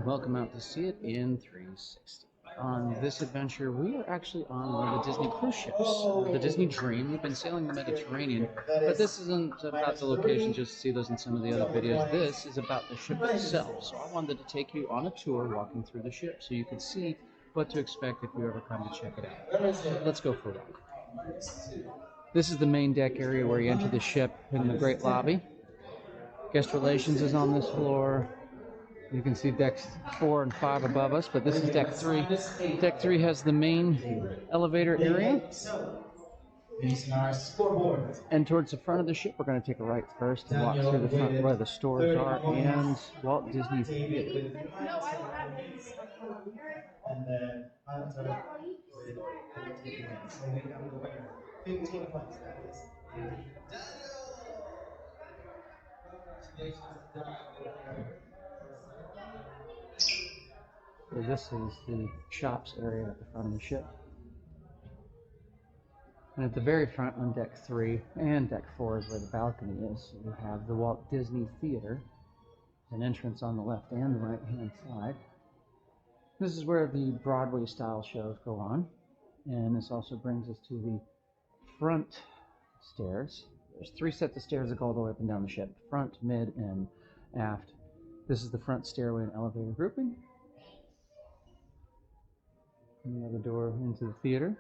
Welcome out to see it in 360. On this adventure, we are actually on one of the Disney cruise ships, the Disney Dream. We've been sailing the Mediterranean, but this isn't about the location, just see those in some of the other videos. This is about the ship itself. So I wanted to take you on a tour walking through the ship so you can see what to expect if you ever come to check it out. Let's go for a walk. This is the main deck area where you enter the ship in the great lobby. Guest relations is on this floor. You can see decks 4 and 5 above us, but this is deck 3. Deck 3 has the main elevator area. And towards the front of the ship, we're going to take a right first and walk through the front where the stores are and Walt Disney Theater. So this is the shops area at the front of the ship. And at the very front on deck 3 and deck 4 is where the balcony is. So you have the Walt Disney Theater, an entrance on the left and the right hand side. This is where the Broadway style shows go on. And this also brings us to the front stairs. There's 3 sets of stairs that go all the way up and down the ship, front, mid, and aft. This is the front stairway and elevator grouping. And another door into the theater.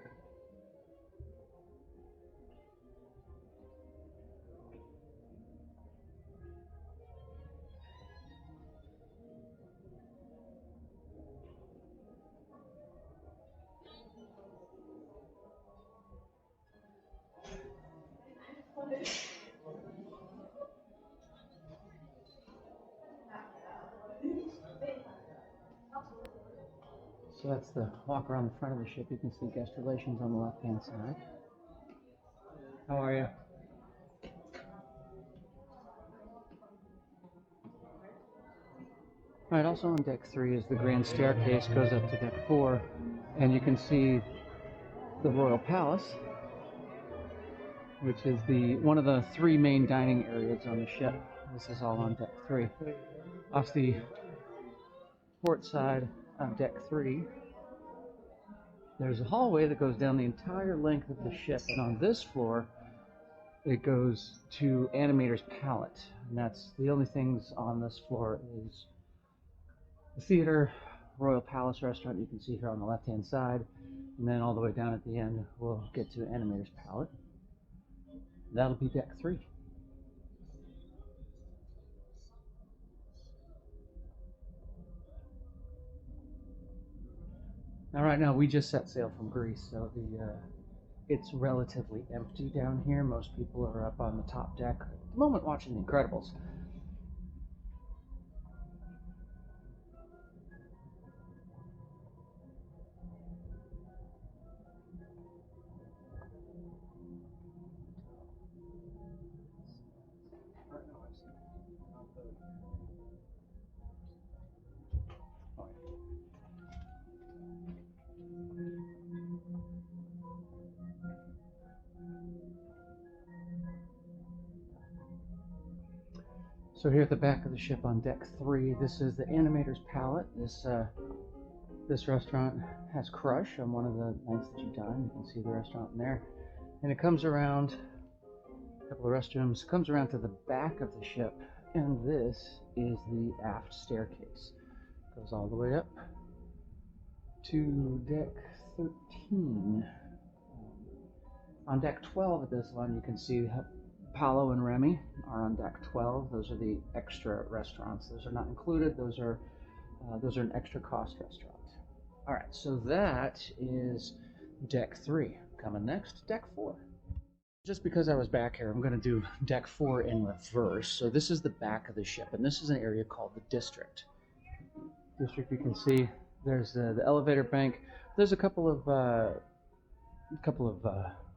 So that's the walk around the front of the ship. You can see guest relations on the left-hand side. How are you? Alright, also on deck 3 is the grand staircase, goes up to deck 4, and you can see the Royal Palace, which is one of the 3 main dining areas on the ship. This is all on deck 3. Off the port side of deck 3, there's a hallway that goes down the entire length of the ship, and on this floor it goes to Animator's Palette, and that's the only things on this floor is the theater, Royal Palace restaurant you can see here on the left hand side, and then all the way down at the end we'll get to Animator's Palette. That'll be deck 3. Now right now we just set sail from Greece, so it's relatively empty down here. Most people are up on the top deck at the moment watching The Incredibles. So here at the back of the ship on deck 3, this is the Animator's Palette. This restaurant has Crush on one of the nights that you dine. You can see the restaurant in there. And it comes around, a couple of restrooms, comes around to the back of the ship, and this is the aft staircase. Goes all the way up to deck 13. On deck 12 at this one, you can see Paolo and Remy are on deck 12. Those are the extra restaurants. Those are not included. Those are an extra cost restaurant. All right, so that is deck 3. Coming next, deck 4. Just because I was back here, I'm going to do deck 4 in reverse. So this is the back of the ship, and this is an area called the District. District, you can see there's the elevator bank. There's a couple of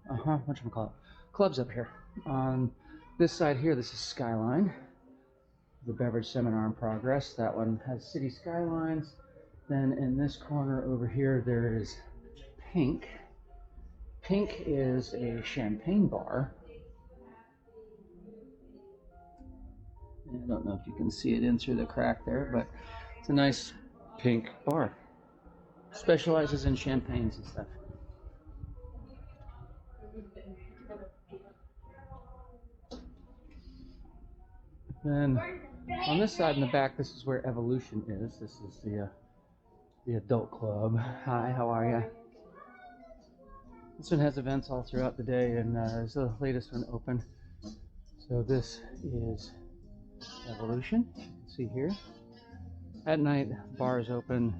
whatchamacallit, clubs up here. On this side here, this is Skyline, the beverage seminar in progress. That one has city skylines. Then in this corner over here, there is Pink. Pink is a champagne bar. I don't know if you can see it in through the crack there, but it's a nice Pink bar. Specializes in champagnes and stuff. Then on this side in the back, this is where Evolution is. This is the adult club. Hi, how are you? This one has events all throughout the day, and is the latest one open. So this is Evolution. You can see here. At night, bar is open.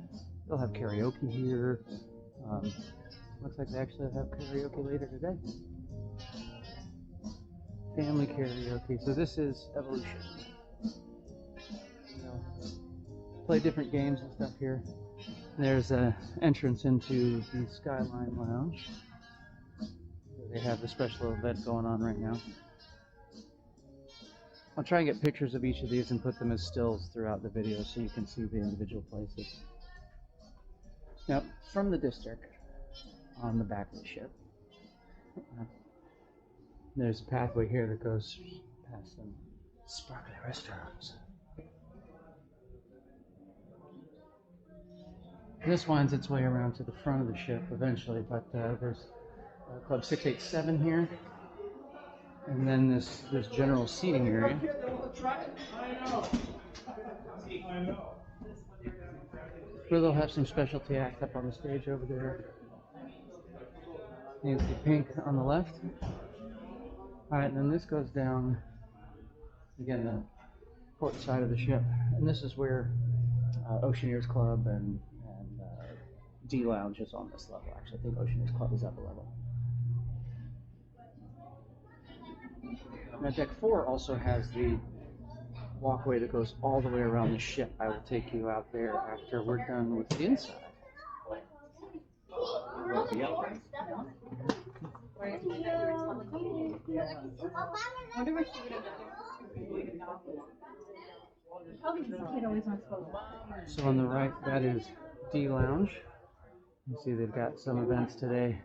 They'll have karaoke here. Looks like they actually have karaoke later today. Family karaoke. So this is Evolution. Play different games and stuff here. There's an entrance into the Skyline Lounge. They have a special event going on right now. I'll try and get pictures of each of these and put them as stills throughout the video so you can see the individual places. Now, from the district, on the back of the ship, there's a pathway here that goes past some sparkly restaurants. This winds its way around to the front of the ship eventually, but there's Club 687 here, and then this general seating area. Where they'll have some specialty acts up on the stage over there. You can see Pink on the left. Alright, and then this goes down, again, the port side of the ship, and this is where Oceaneers Club and D Lounge is on this level. Actually, I think Oceaneers Club is up a level. Now, Deck 4 also has the walkway that goes all the way around the ship. I will take you out there after we're done with the inside. So on the right, that is D Lounge. You see they've got some events today.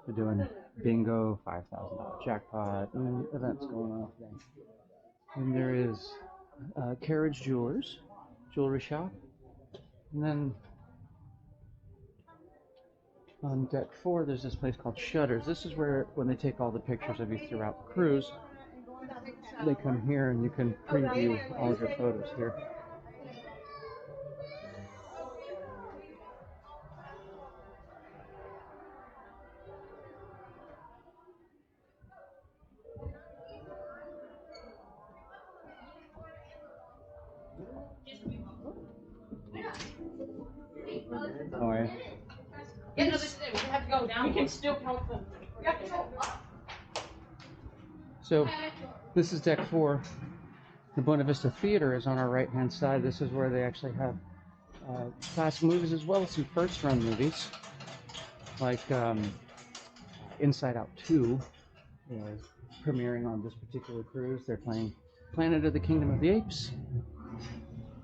They're doing bingo, $5,000 jackpot, and events going on today. And there is Carriage Jewelers, jewelry shop. And then on Deck 4, there's this place called Shutters. This is where, when they take all the pictures of you throughout the cruise, they come here and you can preview all of your photos here. How are you? Yeah, no, this is it. We have to go down. We can still count them. We have to go up. So this is Deck 4. The Buena Vista Theater is on our right-hand side. This is where they actually have classic movies as well as some first-run movies, like Inside Out 2 is premiering on this particular cruise. They're playing Planet of the Kingdom of the Apes.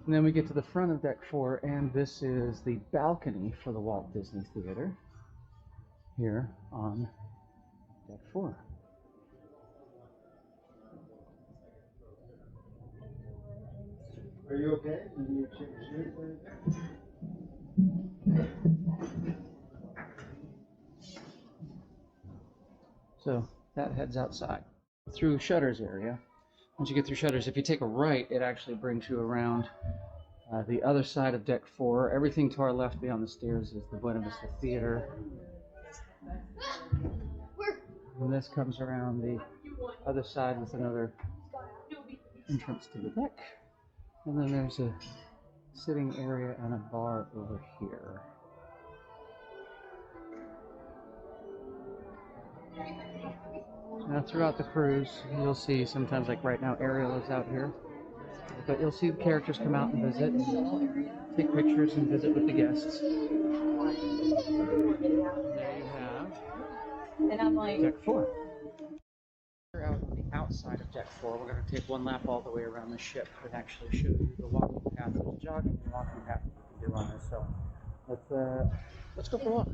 And then we get to the front of Deck 4, and this is the balcony for the Walt Disney Theater here on Deck 4. Are you okay? Did you change anything? So that heads outside through Shutters area. Once you get through Shutters, if you take a right, it actually brings you around the other side of Deck 4. Everything to our left beyond the stairs is the Buena Vista Theater. And this comes around the other side with another entrance to the deck. And then there's a sitting area and a bar over here. Now throughout the cruise, you'll see sometimes, like right now, Ariel is out here. But you'll see the characters come out and visit, and take pictures and visit with the guests. There you have And I'm like, Deck 4. We're out on the outside of Deck 4. We're going to take one lap all the way around the ship and actually show you the walking path. There's a jogging and walking path that you can do on this. So let's go for a walk.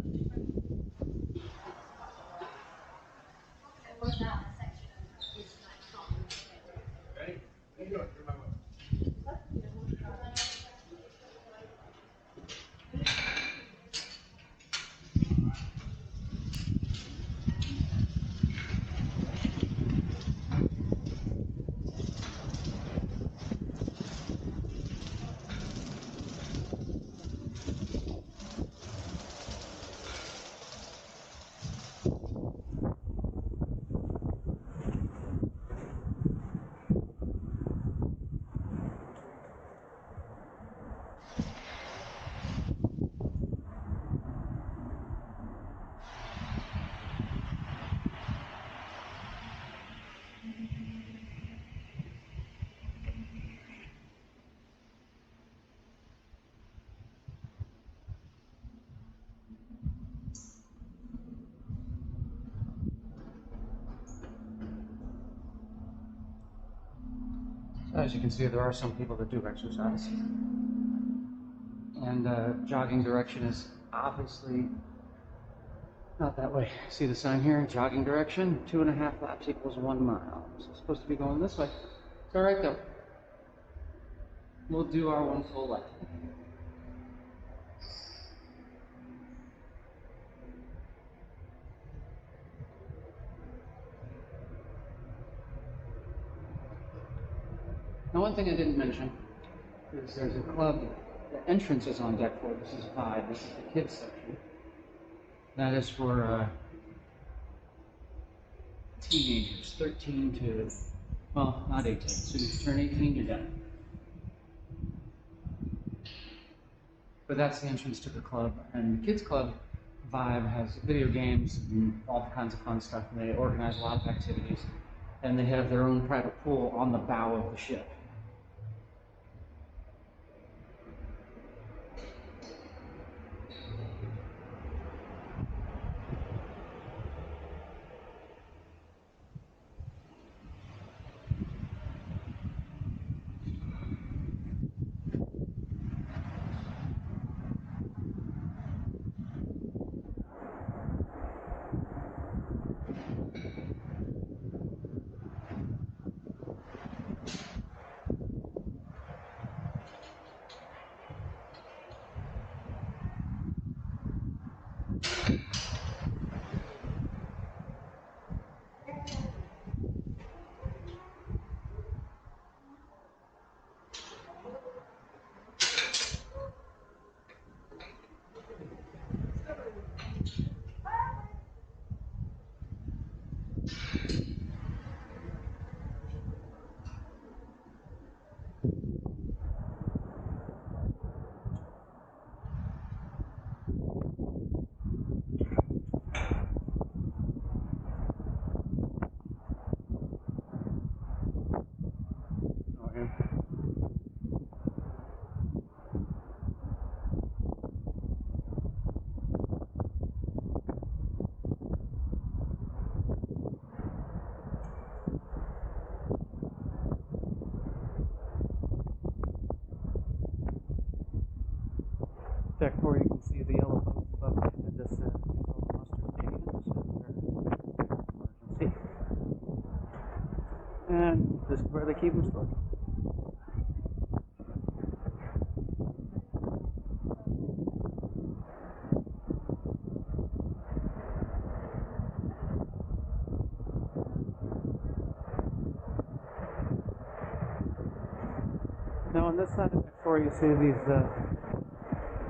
As you can see, there are some people that do exercise. And jogging direction is obviously not that way. See the sign here? Jogging direction, 2.5 laps equals 1 mile. So it's supposed to be going this way. It's all right though. We'll do our 1 full lap. Now, one thing I didn't mention is there's a club. The entrance is on deck 4. This is 5. This is the kids section. That is for teenagers, 13 to, well, not 18. As soon as you turn 18, you're done. But that's the entrance to the club. And the kids club vibe has video games and all kinds of fun stuff. And they organize a lot of activities. And they have their own private pool on the bow of the ship. Deck 4, you can see the yellow boats above me, and this is all the muster stations. And this is where they keep them stored. Now on this side of deck 4, you see these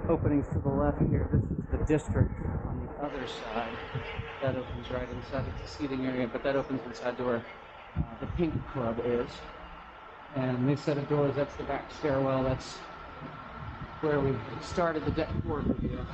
openings to the left here. This is the district on the other side. That opens right inside. It's a seating area, but that opens inside to where the Pink Club is. And this set of doors, that's the back stairwell. That's where we started the deck 4 video.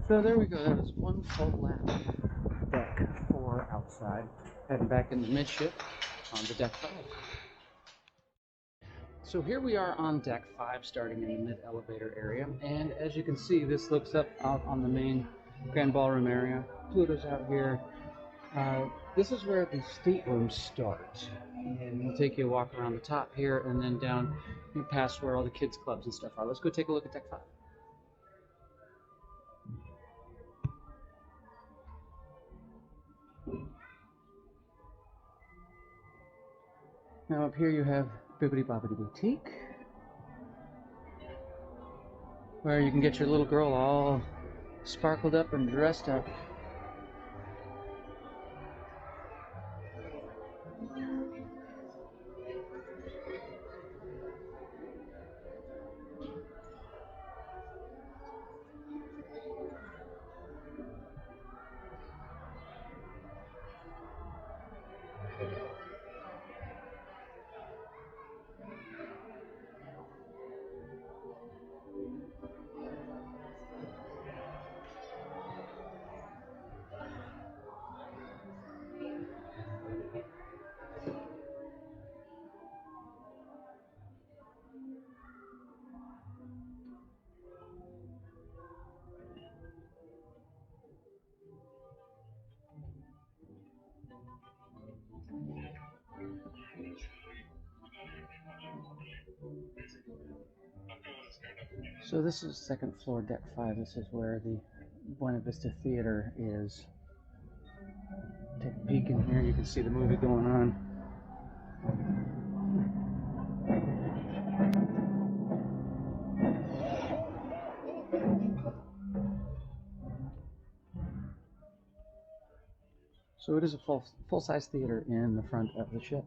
So there we go. That was one full lap. Deck 4 outside. Heading back into midship on the deck 5. So here we are on deck 5, starting in the mid-elevator area. And as you can see, this looks up out on the main grand ballroom area. Pluto's out here. This is where the staterooms start. And we'll take you a walk around the top here and then down past where all the kids' clubs and stuff are. Let's go take a look at deck 5. Now up here you have Bibbidi Bobbidi Boutique, where you can get your little girl all sparkled up and dressed up. So this is second floor, deck 5. This is where the Buena Vista Theater is. Take a peek in here, you can see the movie going on. So it is a full-size theater in the front of the ship.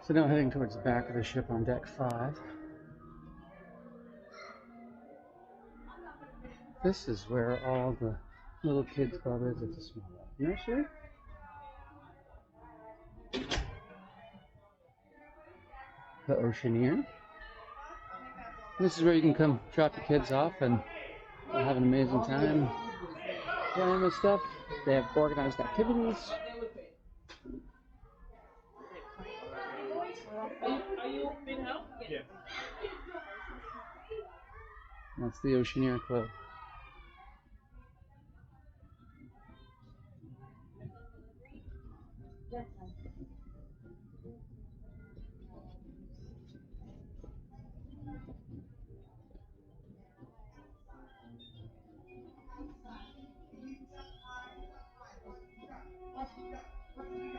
So now heading towards the back of the ship on deck 5. This is where all the little kids club is. It's a small nursery. The Oceaneer. This is where you can come drop your kids off and have an amazing time playing with stuff. They have organized activities. Yeah. That's the Oceaneer Club.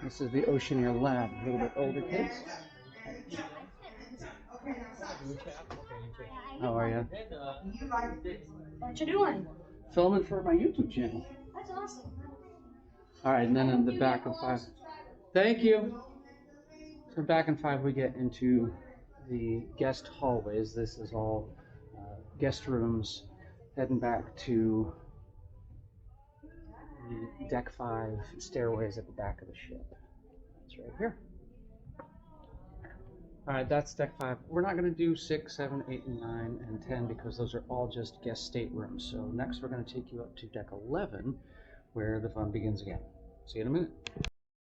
This is the Oceaneer Lab, a little bit older kids. How are you? What you doing? Filming for my YouTube channel. That's awesome. All right, and then in the back of 5. Thank you. So back in 5, we get into the guest hallways. This is all guest rooms. Heading back to the deck 5 stairways at the back of the ship. That's right here. All right, that's deck 5. We're not going to do 6, 7, 8, and 9, and 10 because those are all just guest staterooms. So next we're going to take you up to deck 11 where the fun begins again. See you in a minute.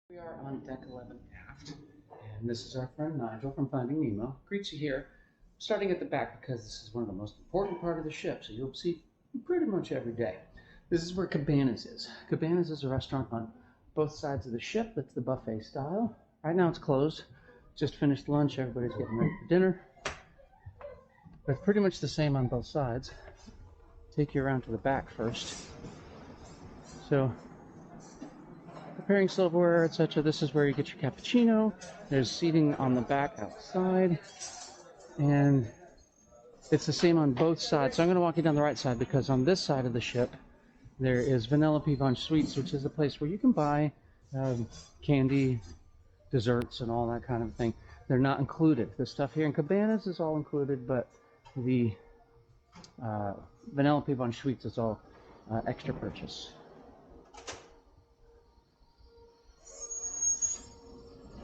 We are on deck 11 aft, and this is our friend Nigel from Finding Nemo. Greets you here, starting at the back because this is one of the most important part of the ship, so you'll see pretty much every day. This is where Cabanas is. Cabanas is a restaurant on both sides of the ship. It's the buffet style. Right now it's closed. Just finished lunch, everybody's getting ready for dinner. But pretty much the same on both sides. Take you around to the back first. So, preparing silverware, etc. This is where you get your cappuccino. There's seating on the back outside. And it's the same on both sides. So I'm going to walk you down the right side because on this side of the ship, There is Vanellope von Sweets, which is a place where you can buy candy, desserts, and all that kind of thing. They're not included. The stuff here in Cabanas is all included, but the Vanellope von Sweets is all extra purchase.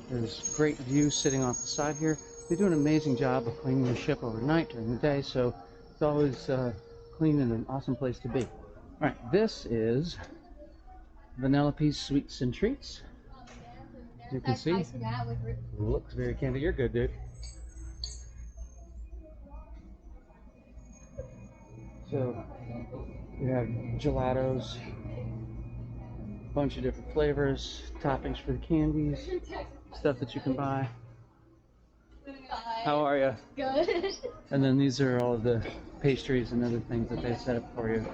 There's great views sitting off the side here. They do an amazing job of cleaning the ship overnight during the day, so it's always clean and an awesome place to be. All right, this is Vanellope's Sweets and Treats. As you can see, looks very candy. You're good, dude. So you have gelatos, a bunch of different flavors, toppings for the candies, stuff that you can buy. How are you? Good. And then these are all of the pastries and other things that they set up for you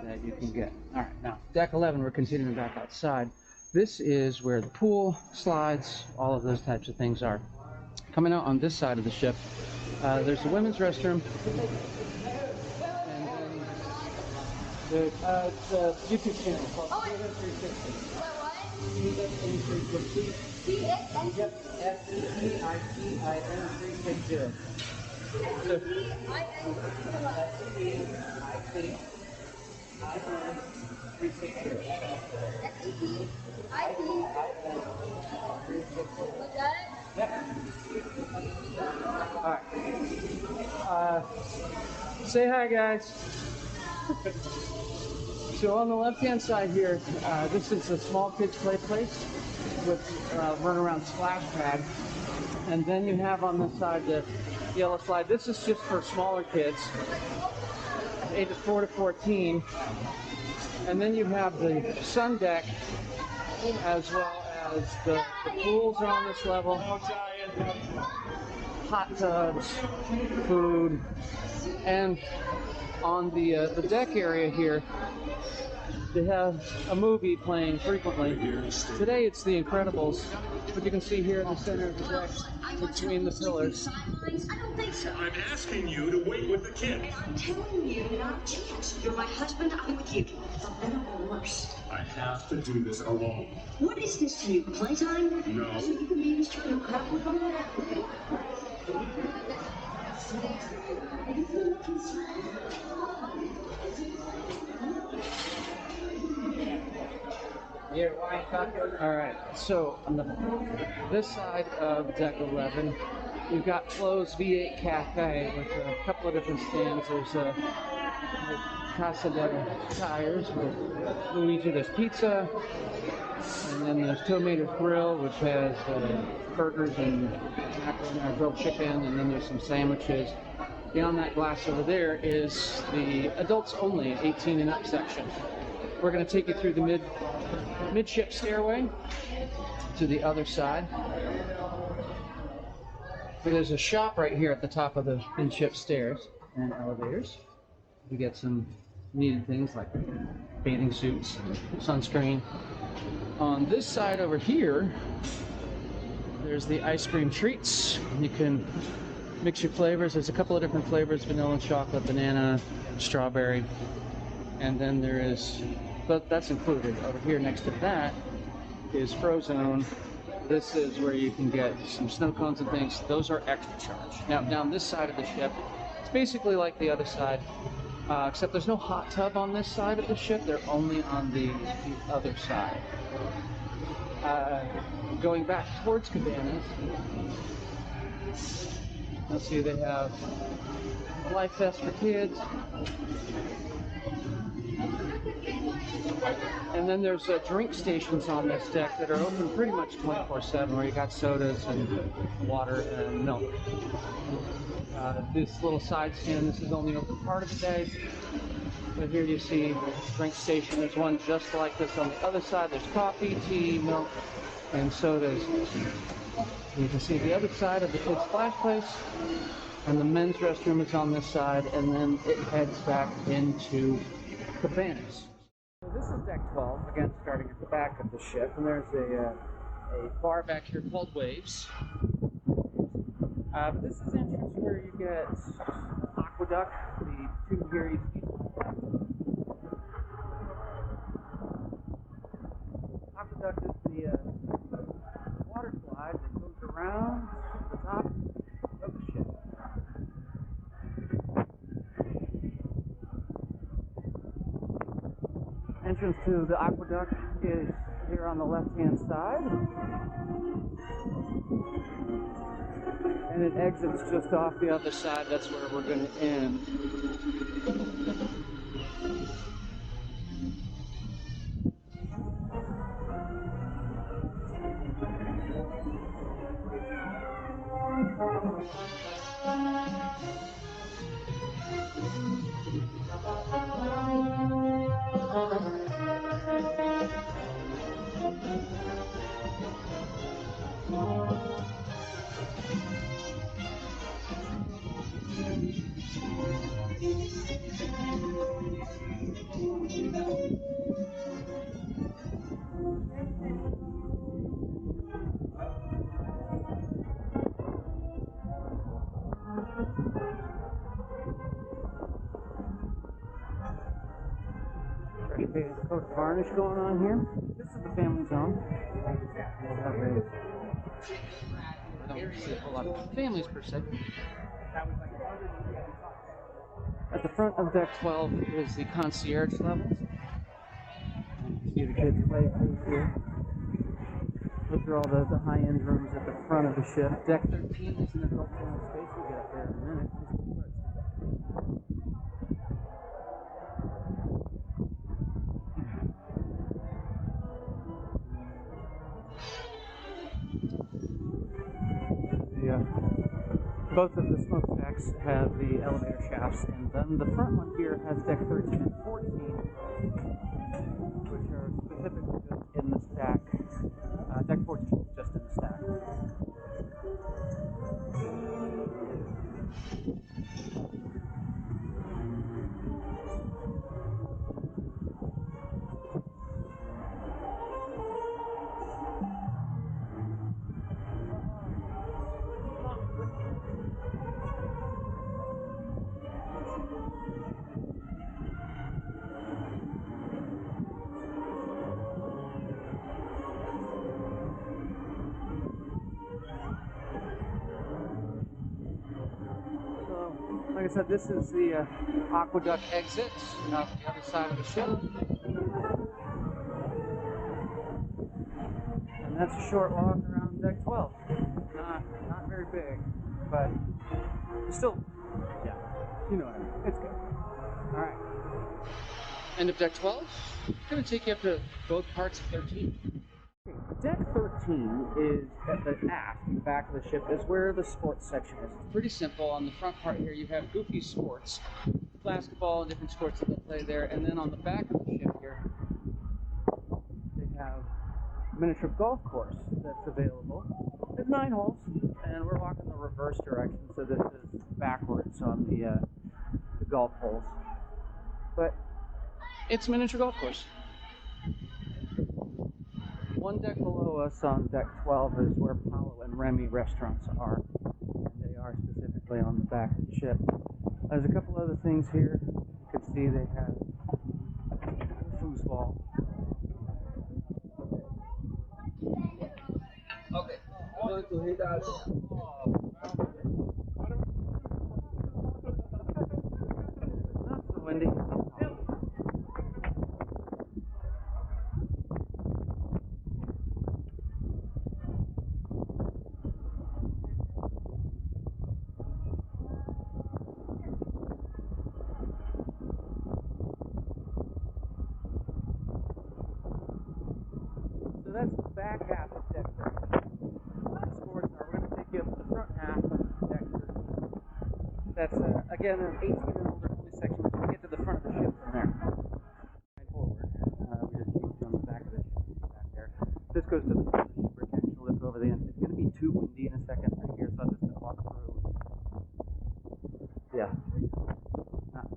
that you can get. All right, now deck 11, we're continuing back outside. This is where the pool, slides, all of those types of things are. Coming out on this side of the ship, there's a women's restroom. And then it's a YouTube channel called CX360. What? Yep, FEITIN360. Alright. Say hi, guys. So on the left-hand side here, this is a small kids play place with run around splash pad. And then you have on this side the yellow slide. This is just for smaller kids, ages 4 to 14. And then you have the sun deck, as well as the pools are on this level, hot tubs, food, and on the deck area here, they have a movie playing frequently. Today it's The Incredibles, but you can see here in the center of the deck, between the pillars. I don't think so. I'm asking you to wait with the kids. I'm telling you not to. You're my husband, I'm with you. For better or worse. I have to do this alone. What is this to you, playtime? No. So you can be Mr. Incredible? Alright, so on this side of deck 11, you've got Flo's V8 Cafe with a couple of different stands. There's a Casa de Tires with Luigi, there's pizza, and then there's Tomato's Grill, which has burgers and macaroni, grilled chicken, and then there's some sandwiches. Beyond that glass over there is the adults only 18 and up section. We're going to take you through the midship stairway to the other side. So there's a shop right here at the top of the midship stairs and elevators. You get some needed things like bathing suits, sunscreen. On this side over here, there's the ice cream treats. You can mix your flavors. There's a couple of different flavors: vanilla, chocolate, banana, strawberry. And then there is, but that's included. Over here next to that is Frozone. This is where you can get some snow cones and things. Those are extra charge. Now down this side of the ship, it's basically like the other side, except there's no hot tub on this side of the ship. They're only on the other side. Going back towards Cabanas, let's see, they have Life Fest for kids. And then there's drink stations on this deck that are open pretty much 24/7, where you got sodas and water and milk. This little side stand, this is only open part of the day. But here you see the drink station. There's one just like this on the other side. There's coffee, tea, milk, and sodas. You can see the other side of the kids' splash place, and the men's restroom is on this side, and then it heads back into Cabanas. So this is deck 12, again starting at the back of the ship, and there's a bar back here called Waves. This is entrance where you get Aqueduct, the two Gary's. aqueduct is the water slide that goes around the top of the ship. Entrance to the aqueduct is here on the left-hand side. And it exits just off the other side. That's where we're going to end. Fresh coat of varnish going on here. This is the family zone. I don't see a whole lot of families per se. At the front of deck 12 is the concierge levels. You can see the kids play through here. Those are all the high-end rooms at the front of the ship. Deck 13 is an adult family space. We'll get up there in a minute. Both of the smokestacks have the elevator shafts in them. The front one here has deck 13 and 14, which are specifically just in the stack. Deck 14 is just in the stack. Like I said, this is the aqueduct exit off the other side of the ship. And that's a short walk around deck 12. Not very big, but still, yeah, you know what I mean. It's good. Alright. End of deck 12. It's going to take you up to both parts of 13. Deck 13 is at the aft, in the back of the ship, is where the sports section is. It's pretty simple. On the front part here, you have Goofy Sports, basketball and different sports that they play there. And then on the back of the ship here, they have a miniature golf course that's available. It's 9 holes, and we're walking the reverse direction, so this is backwards on the golf holes. But it's a miniature golf course. One deck below us on deck 12 is where Paolo and Remy restaurants are, and they are specifically on the back of the ship. There's a couple other things here. You can see they have foosball. Okay, I'm going to hit that. Not so windy. That's the back half of deck 13. We're going to take you up to the front half of deck 13. That's, again, an 18 and older only section. We can get to the front of the ship from there. Right forward. We just keep you on the back of the ship back there. This goes to the front of the ship. We're actually look over the end. It's going to be too windy in a second right here, so I'm just going to walk through. Yeah. Not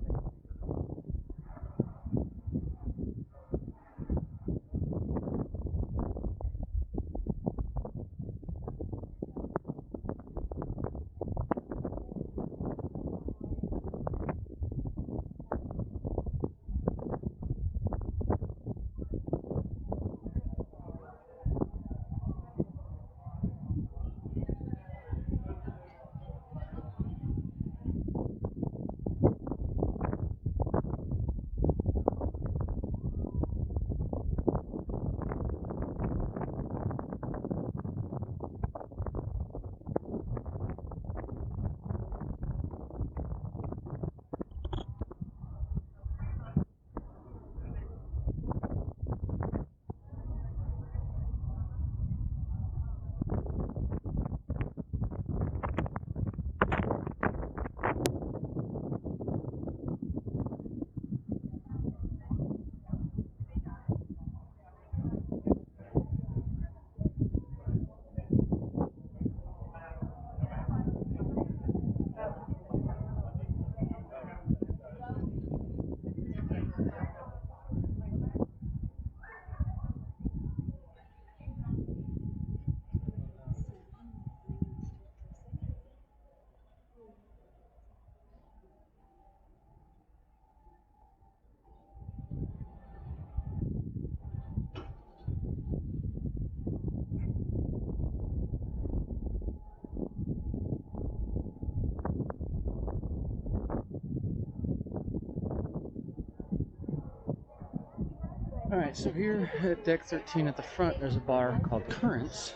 All right, so here at deck 13 at the front, there's a bar called Currents.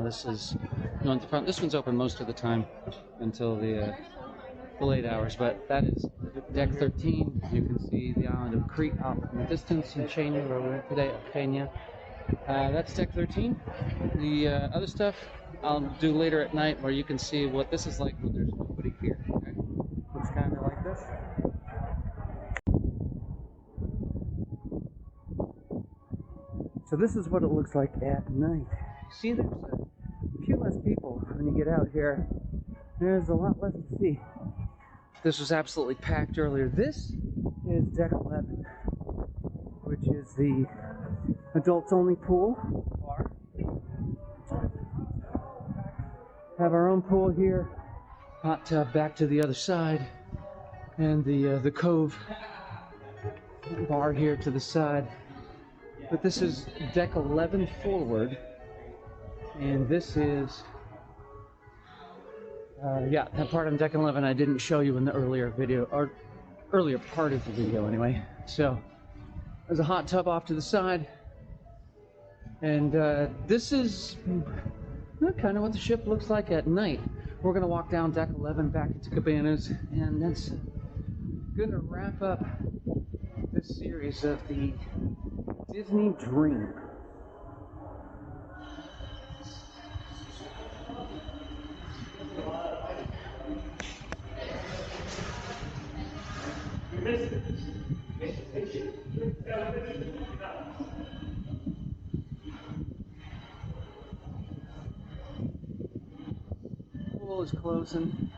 This is at the front. This one's open most of the time until the late hours, but that is deck 13. You can see the island of Crete off in the distance, and Chania, where we went today, Kenya. That's deck 13. The other stuff I'll do later at night, where you can see what this is like when there's nobody here. Okay? Looks kind of like this. So this is what it looks like at night. See, there's a few less people when you get out here. There's a lot less to see. This was absolutely packed earlier. This is deck 11, which is the adults only pool bar. Have our own pool here, hot tub back to the other side, and the cove bar here to the side. But this is deck 11 forward, and this is yeah, that part on deck 11 I didn't show you in the earlier video, or earlier part of the video anyway. So there's a hot tub off to the side, and this is kind of what the ship looks like at night. We're gonna walk down deck 11 back into Cabanas, and that's gonna wrap up this series of the Disney Dream. Pool is closing.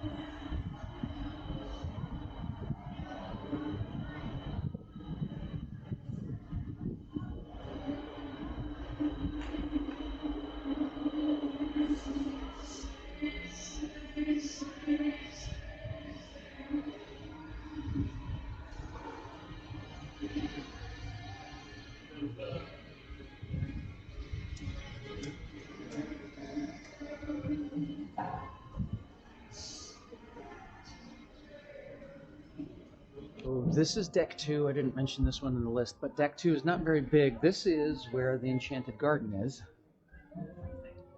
This is deck 2. I didn't mention this one in the list, but deck 2 is not very big. This is where the Enchanted Garden is.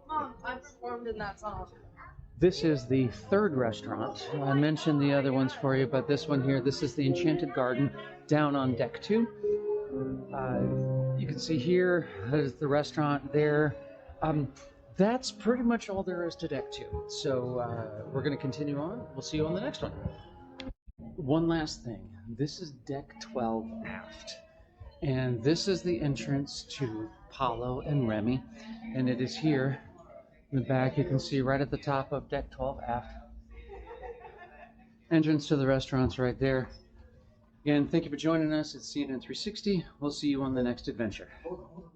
Mom, I performed in that song. This is the third restaurant. I mentioned the other ones for you, but this one here, this is the Enchanted Garden down on deck 2. You can see here is the restaurant there. That's pretty much all there is to deck 2. So we're going to continue on. We'll see you on the next one. One last thing. This is deck 12 aft, and this is the entrance to Paulo and Remy, and it is here in the back. You can see right at the top of deck 12 aft. Entrance to the restaurant's right there. Again, thank you for joining us at CNN 360. We'll see you on the next adventure. Hold on.